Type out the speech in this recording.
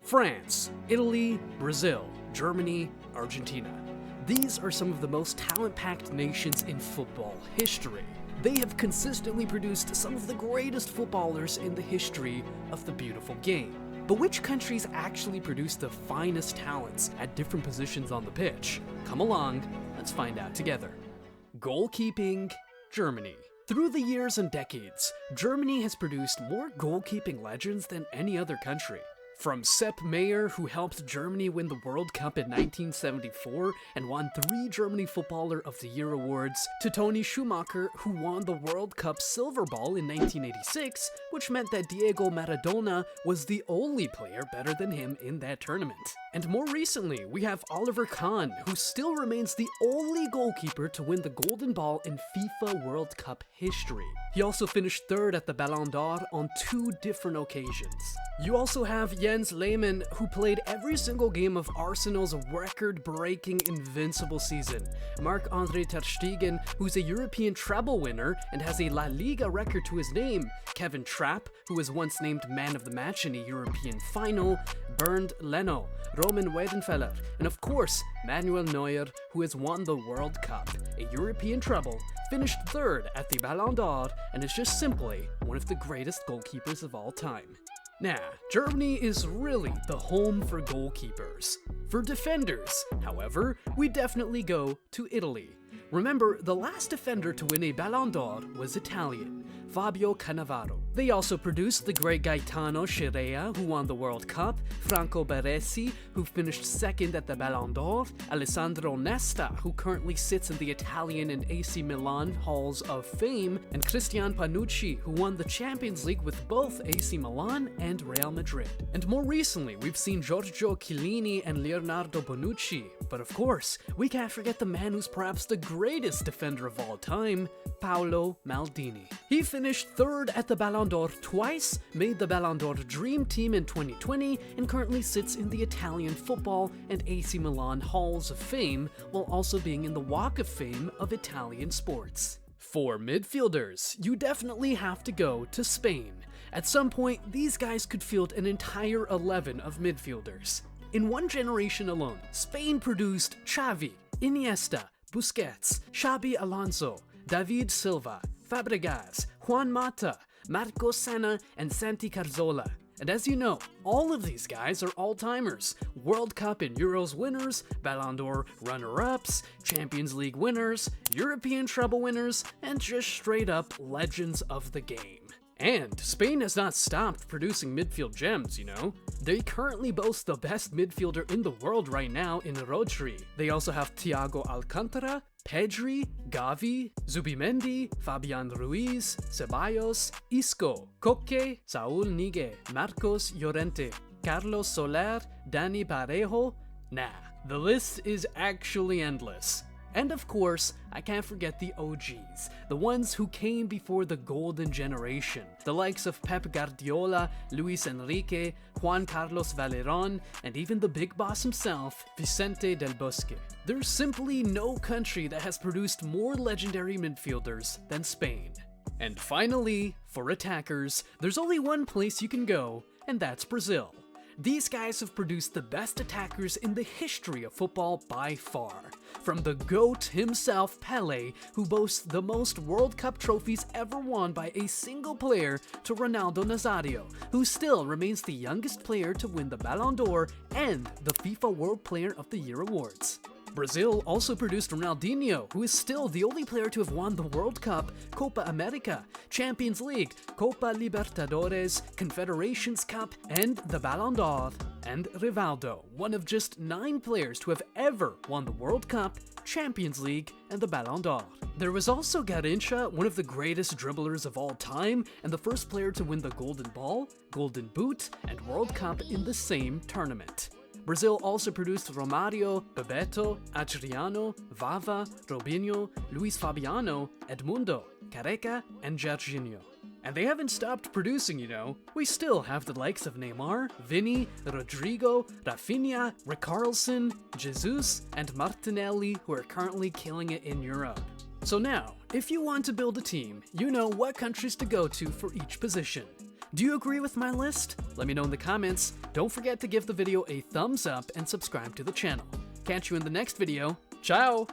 France, Italy, Brazil, Germany, Argentina. These are some of the most talent-packed nations in football history. They have consistently produced some of the greatest footballers in the history of the beautiful game. But which countries actually produce the finest talents at different positions on the pitch? Come along, let's find out together. Goalkeeping, Germany. Through the years and decades, Germany has produced more goalkeeping legends than any other country. From Sepp Maier, who helped Germany win the World Cup in 1974 and won 3 Germany Footballer of the Year awards, to Toni Schumacher, who won the World Cup Silver Ball in 1986, which meant that Diego Maradona was the only player better than him in that tournament. And more recently, we have Oliver Kahn, who still remains the only goalkeeper to win the Golden Ball in FIFA World Cup history. He also finished 3rd at the Ballon d'Or on 2 different occasions. You also have Jens Lehmann, who played every single game of Arsenal's record-breaking invincible season. Marc-Andre ter Stegen, who's a European treble winner and has a La Liga record to his name. Kevin Trapp, who was once named Man of the Match in a European final. Bernd Leno, Roman Weidenfeller, and of course, Manuel Neuer, who has won the World Cup, a European treble, finished 3rd at the Ballon d'Or, and is just simply one of the greatest goalkeepers of all time. Now, Germany is really the home for goalkeepers. For defenders, however, we definitely go to Italy. Remember, the last defender to win a Ballon d'Or was Italian, Fabio Cannavaro. They also produced the great Gaetano Scirea, who won the World Cup, Franco Baresi, who finished 2nd at the Ballon d'Or, Alessandro Nesta, who currently sits in the Italian and AC Milan Halls of Fame, and Christian Panucci, who won the Champions League with both AC Milan and Real Madrid. And more recently, we've seen Giorgio Chiellini and Leonardo Bonucci, but of course, we can't forget the man who's perhaps the greatest defender of all time, Paolo Maldini. He finished 3rd at the Ballon d'Or twice, made the Ballon d'Or Dream Team in 2020, and currently sits in the Italian football and AC Milan Halls of Fame, while also being in the Walk of Fame of Italian sports. For midfielders, you definitely have to go to Spain. At some point, these guys could field an entire 11 of midfielders. In one generation alone, Spain produced Xavi, Iniesta, Busquets, Xabi Alonso, David Silva, Fabregas, Juan Mata, Marco Senna, and Santi Cazorla. And as you know, all of these guys are all-timers, World Cup and Euros winners, Ballon d'Or runner-ups, Champions League winners, European treble winners, and just straight-up legends of the game. And Spain has not stopped producing midfield gems, you know. They currently boast the best midfielder in the world right now in Rodri. They also have Thiago Alcantara, Pedri, Gavi, Zubimendi, Fabian Ruiz, Ceballos, Isco, Koke, Saul Niguez, Marcos Llorente, Carlos Soler, Dani Parejo. Nah, the list is actually endless. And of course, I can't forget the OGs, the ones who came before the golden generation, the likes of Pep Guardiola, Luis Enrique, Juan Carlos Valerón, and even the big boss himself, Vicente del Bosque. There's simply no country that has produced more legendary midfielders than Spain. And finally, for attackers, there's only one place you can go, and that's Brazil. These guys have produced the best attackers in the history of football by far. From the GOAT himself, Pelé, who boasts the most World Cup trophies ever won by a single player, to Ronaldo Nazario, who still remains the youngest player to win the Ballon d'Or and the FIFA World Player of the Year awards. Brazil also produced Ronaldinho, who is still the only player to have won the World Cup, Copa America, Champions League, Copa Libertadores, Confederations Cup, and the Ballon d'Or. And Rivaldo, one of just 9 players to have ever won the World Cup, Champions League, and the Ballon d'Or. There was also Garrincha, one of the greatest dribblers of all time, and the first player to win the Golden Ball, Golden Boot, and World Cup in the same tournament. Brazil also produced Romário, Bebeto, Adriano, Vava, Robinho, Luis Fabiano, Edmundo, Careca, and Jorginho. And they haven't stopped producing, you know. We still have the likes of Neymar, Vini, Rodrigo, Rafinha, Richarlison, Jesus, and Martinelli, who are currently killing it in Europe. So now, if you want to build a team, you know what countries to go to for each position. Do you agree with my list? Let me know in the comments. Don't forget to give the video a thumbs up and subscribe to the channel. Catch you in the next video. Ciao!